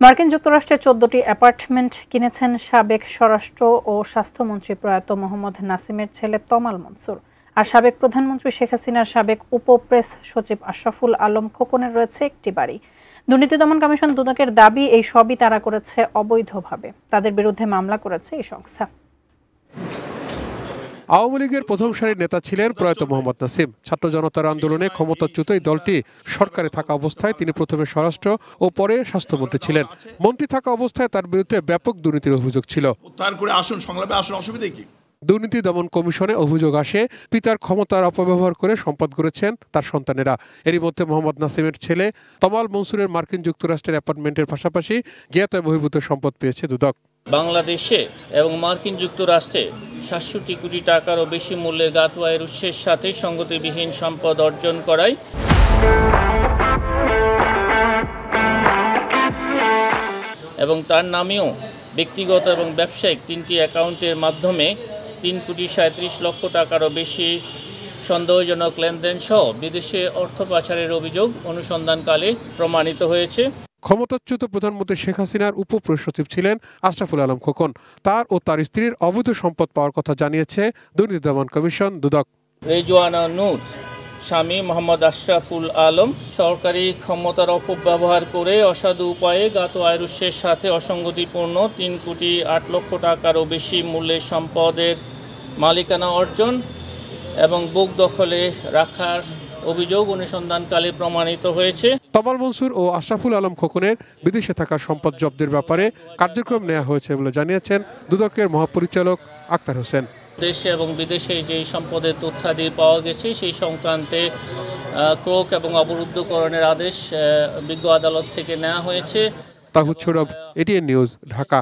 মার্কিন যুক্তরাষ্ট্রে ১৪টি অ্যাপার্টমেন্ট কিনেছেন সাবেক স্বরাষ্ট্র ও স্বাস্থ্যমন্ত্রী প্রয়াত মোহাম্মদ নাসিমের ছেলে তমাল মনসুর। আর সাবেক প্রধানমন্ত্রী শেখ হাসিনার সাবেক উপপ্রেস সচিব আশরাফুল আলম খোকনের রয়েছে একটি বাড়ি। দুর্নীতি দমন কমিশন দুদকের দাবি, এই সবই তারা করেছে অবৈধভাবে। তাদের বিরুদ্ধে মামলা করেছে এই সংস্থা। আওয়ামী লীগের প্রথম সারির নেতা ছিলেন প্রয়াত মোহাম্মদ নাসিম। ছাত্র জনতার আন্দোলনে ক্ষমতাচ্যুত এই দলটি সরকারে থাকা অবস্থায় তিনি প্রথমে স্বরাষ্ট্র ও পরে স্বাস্থ্যমন্ত্রী ছিলেন। মন্ত্রী থাকা অবস্থায় তার বিরুদ্ধে ব্যাপক দুর্নীতির অভিযোগ ছিল। দুর্নীতি দমন কমিশনে অভিযোগ আসে, পিতার ক্ষমতার অপব্যবহার করে সম্পদ গড়েছেন তার সন্তানেরা। এরই মধ্যে মোহাম্মদ নাসিমের ছেলে তমাল মনসুরের মার্কিন যুক্তরাষ্ট্রের অ্যাপার্টমেন্টের পাশাপাশি জ্ঞাত বহির্ভূত সম্পদ পেয়েছে দুদক। বাংলাদেশে এবং মার্কিন যুক্তরাষ্ট্রে ৬৭ কোটি টাকারও বেশি মূল্যের গাতুয়ায়ের উৎসের সাথে সঙ্গতিবিহীন সম্পদ অর্জন করায় এবং তার নামেও ব্যক্তিগত এবং ব্যবসায়িক ৩টি অ্যাকাউন্টের মাধ্যমে ৩,৩৭,০০,০০০ টাকারও বেশি সন্দেহজনক লেনদেন সহ বিদেশে অর্থ পাচারের অভিযোগ অনুসন্ধানকালে প্রমাণিত হয়েছে। ক্ষমতাচ্যুত প্রধানমন্ত্রী শেখ হাসিনার উপপ্রেস সচিব ছিলেন আশরাফুল আলম খোকন। তার ও তার স্ত্রীর অবৈধ সম্পদ পাওয়ার কথা জানিয়েছে দুর্নীতি দমন কমিশন দুদক। রেজওয়ানা নূর, স্বামী মোহাম্মদ আশরাফুল আলম সরকারি ক্ষমতার অপব্যবহার করে অসাধু উপায়ে গাতুয়ায়ের উৎসের সাথে অসঙ্গতিপূর্ণ ৩,৮,০০,০০০ টাকারও বেশি মূল্যের সম্পদের মালিকানা অর্জন এবং বুক দখলে রাখার অভিযোগ অনুসন্ধানকালে প্রমাণিত হয়েছে। তমাল মনসুর ও আশরাফুল আলম খোকনের বিদেশে থাকা সম্পদ জব্দের ব্যাপারে কার্যক্রম নেওয়া হয়েছে বলে জানিয়েছেন দুদকের মহাপরিচালক আক্তার হোসেন। দেশে এবং বিদেশে যে সম্পদের তথ্যাদি পাওয়া গেছে সেই সংক্রান্তে ক্রোক এবং অবরুদ্ধকরণের আদেশ বিজ্ঞ আদালত থেকে নেওয়া হয়েছে। Towhid Sourav, ATN news, Dhaka.